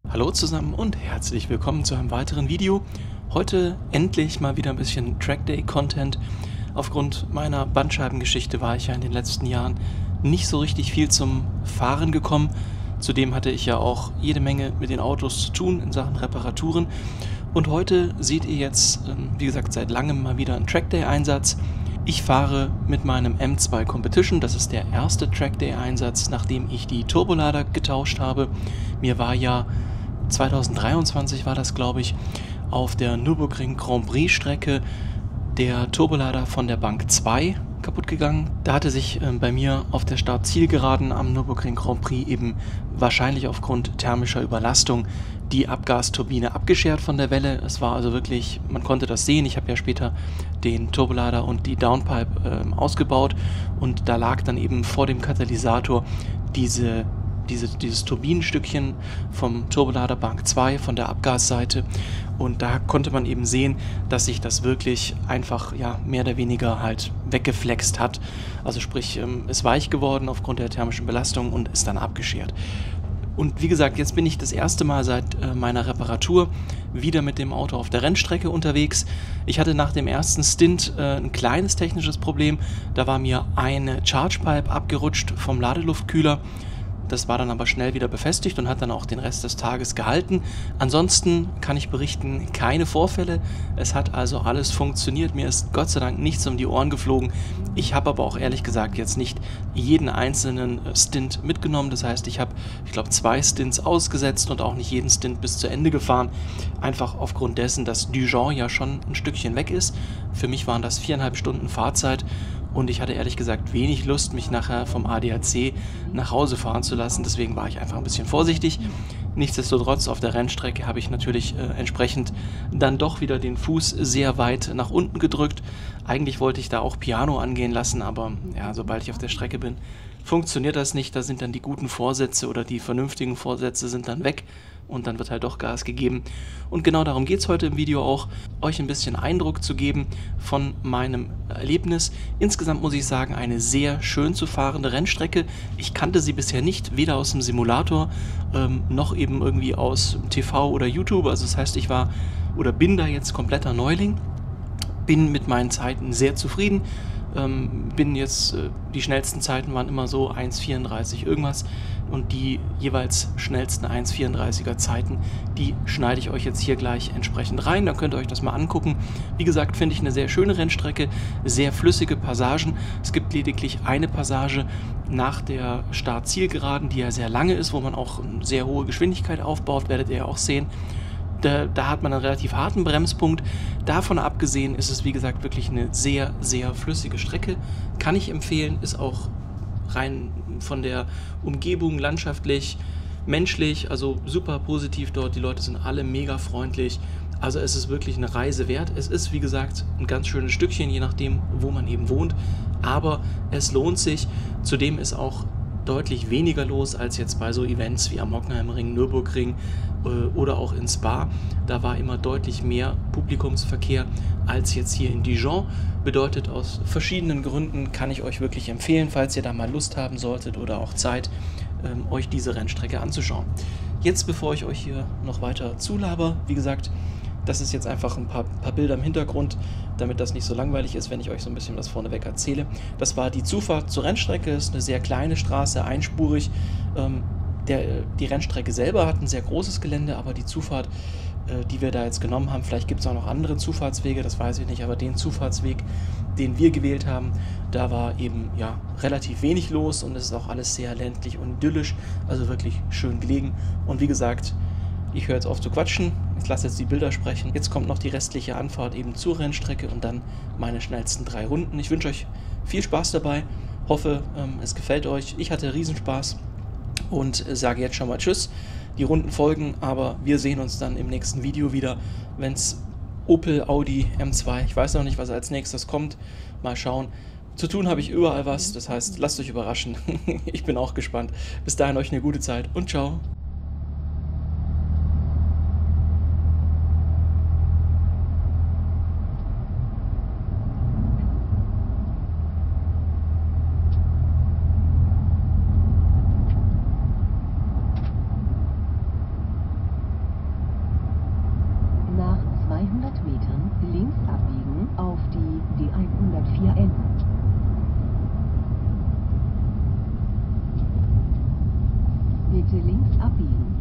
Hallo zusammen und herzlich willkommen zu einem weiteren Video. Heute endlich mal wieder ein bisschen Trackday-Content. Aufgrund meiner Bandscheibengeschichte war ich ja in den letzten Jahren nicht so richtig viel zum Fahren gekommen. Zudem hatte ich ja auch jede Menge mit den Autos zu tun in Sachen Reparaturen. Und heute seht ihr jetzt, wie gesagt, seit langem mal wieder einen Trackday-Einsatz. Ich fahre mit meinem M2 Competition, das ist der erste Trackday-Einsatz, nachdem ich die Turbolader getauscht habe. Mir war ja 2023 war das, glaube ich, auf der Nürburgring Grand Prix Strecke der Turbolader von der Bank 2 kaputt gegangen. Da hatte sich bei mir auf der Start-Zielgeraden am Nürburgring Grand Prix eben wahrscheinlich aufgrund thermischer Überlastung die Abgasturbine abgeschert von der Welle. Es war also wirklich, man konnte das sehen. Ich habe ja später den Turbolader und die Downpipe ausgebaut und da lag dann eben vor dem Katalysator dieses Turbinenstückchen vom Turbolader Bank 2 von der Abgasseite, und da konnte man eben sehen, dass sich das wirklich einfach mehr oder weniger halt weggeflext hat. Also sprich, ist weich geworden aufgrund der thermischen Belastung und ist dann abgeschert. Und wie gesagt, jetzt bin ich das erste Mal seit meiner Reparatur wieder mit dem Auto auf der Rennstrecke unterwegs. Ich hatte nach dem ersten Stint ein kleines technisches Problem. Da war mir eine Chargepipe abgerutscht vom Ladeluftkühler. Das war dann aber schnell wieder befestigt und hat dann auch den Rest des Tages gehalten. Ansonsten kann ich berichten, keine Vorfälle. Es hat also alles funktioniert. Mir ist Gott sei Dank nichts um die Ohren geflogen. Ich habe aber auch ehrlich gesagt jetzt nicht jeden einzelnen Stint mitgenommen. Das heißt, ich habe, ich glaube, 2 Stints ausgesetzt und auch nicht jeden Stint bis zu Ende gefahren. Einfach aufgrund dessen, dass Dijon ja schon ein Stückchen weg ist. Für mich waren das 4,5 Stunden Fahrzeit. Und ich hatte ehrlich gesagt wenig Lust, mich nachher vom ADAC nach Hause fahren zu lassen. Deswegen war ich einfach ein bisschen vorsichtig. Nichtsdestotrotz, auf der Rennstrecke habe ich natürlich entsprechend dann doch wieder den Fuß sehr weit nach unten gedrückt. Eigentlich wollte ich da auch Piano angehen lassen, aber ja, sobald ich auf der Strecke bin, funktioniert das nicht. Da sind dann die guten Vorsätze oder die vernünftigen Vorsätze sind dann weg. Und dann wird halt doch Gas gegeben. Und genau darum geht es heute im Video auch, euch ein bisschen Eindruck zu geben von meinem Erlebnis. Insgesamt muss ich sagen, eine sehr schön zu fahrende Rennstrecke. Ich kannte sie bisher nicht, weder aus dem Simulator noch eben irgendwie aus TV oder YouTube. Also das heißt, ich war oder bin da jetzt kompletter Neuling. Bin mit meinen Zeiten sehr zufrieden. Bin jetzt, die schnellsten Zeiten waren immer so 1,34 irgendwas und die jeweils schnellsten 1,34er Zeiten, die schneide ich euch jetzt hier gleich entsprechend rein, dann könnt ihr euch das mal angucken. Wie gesagt, finde ich eine sehr schöne Rennstrecke, sehr flüssige Passagen. Es gibt lediglich eine Passage nach der Start-Zielgeraden, die ja sehr lange ist, wo man auch eine sehr hohe Geschwindigkeit aufbaut, werdet ihr ja auch sehen. Da hat man einen relativ harten Bremspunkt. Davon abgesehen ist es, wie gesagt, wirklich eine sehr, sehr flüssige Strecke. Kann ich empfehlen, ist auch rein von der Umgebung landschaftlich, menschlich, also super positiv dort. Die Leute sind alle mega freundlich. Also es ist wirklich eine Reise wert. Es ist, wie gesagt, ein ganz schönes Stückchen, je nachdem, wo man eben wohnt. Aber es lohnt sich. Zudem ist auch deutlich weniger los als jetzt bei so Events wie am Hockenheimring, Nürburgring oder auch in Spa. Da war immer deutlich mehr Publikumsverkehr als jetzt hier in Dijon. Bedeutet, aus verschiedenen Gründen kann ich euch wirklich empfehlen, falls ihr da mal Lust haben solltet oder auch Zeit, euch diese Rennstrecke anzuschauen. Jetzt, bevor ich euch hier noch weiter zulaber, wie gesagt, das ist jetzt einfach ein paar Bilder im Hintergrund, damit das nicht so langweilig ist, wenn ich euch so ein bisschen was vorneweg erzähle. Das war die Zufahrt zur Rennstrecke, das ist eine sehr kleine Straße, einspurig. Die Rennstrecke selber hat ein sehr großes Gelände, aber die Zufahrt, die wir da jetzt genommen haben, vielleicht gibt es auch noch andere Zufahrtswege, das weiß ich nicht, aber den Zufahrtsweg, den wir gewählt haben, da war eben relativ wenig los und es ist auch alles sehr ländlich und idyllisch, also wirklich schön gelegen. Und wie gesagt, ich höre jetzt auf zu quatschen, ich lasse jetzt die Bilder sprechen. Jetzt kommt noch die restliche Anfahrt eben zur Rennstrecke und dann meine schnellsten 3 Runden. Ich wünsche euch viel Spaß dabei, hoffe, es gefällt euch. Ich hatte Riesenspaß und sage jetzt schon mal Tschüss. Die Runden folgen, aber wir sehen uns dann im nächsten Video wieder, wenn es Opel, Audi, M2, ich weiß noch nicht, was als nächstes kommt, mal schauen. Zu tun habe ich überall was, das heißt, lasst euch überraschen. Ich bin auch gespannt. Bis dahin euch eine gute Zeit und ciao. abbiegen.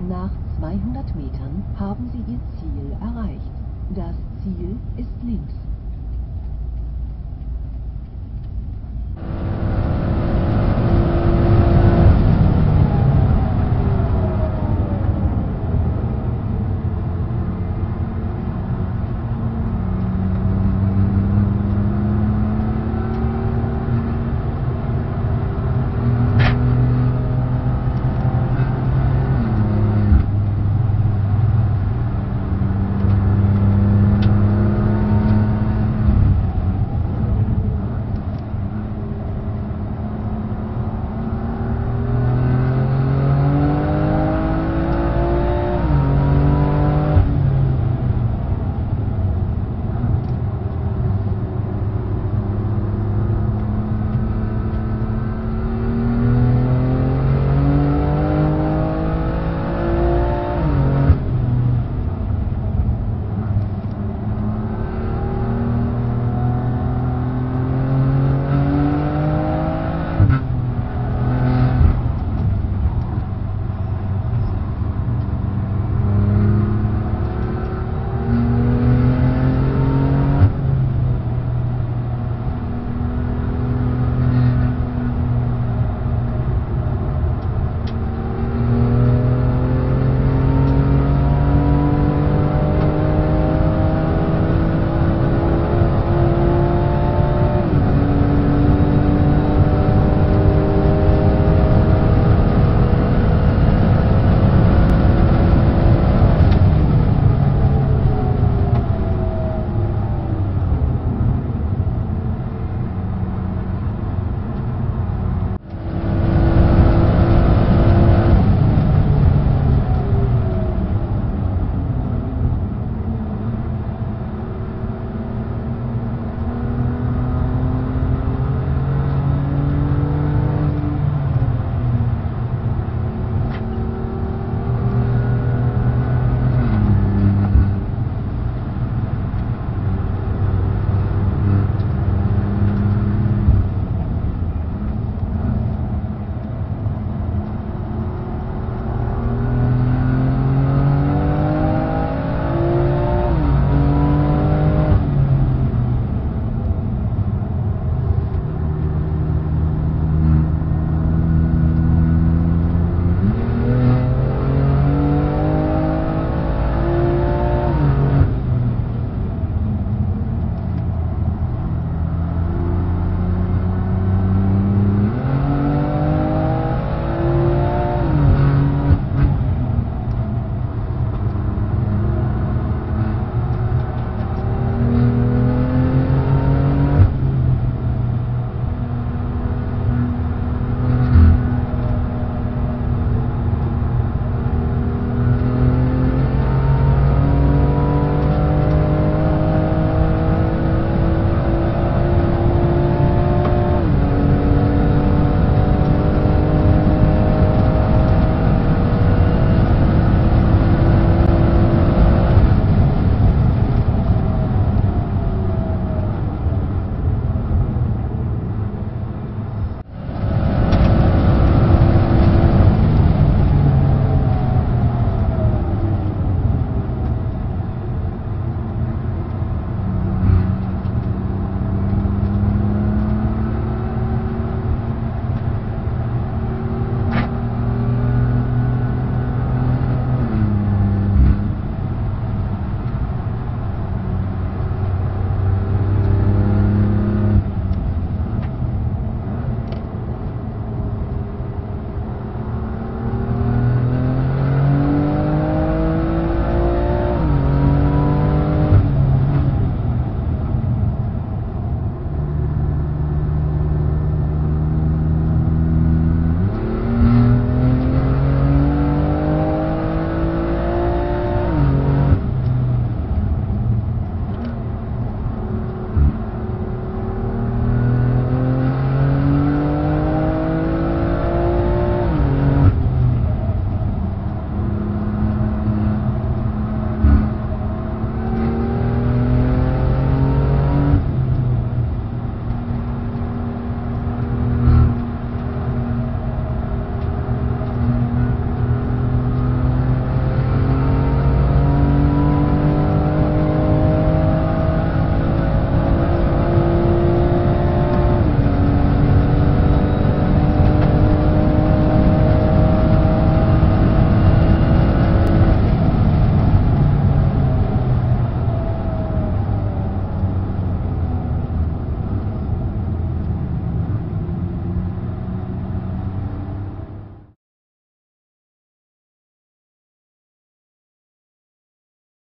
Nach 200 Metern haben Sie Ihr Ziel erreicht. Das Ziel ist links.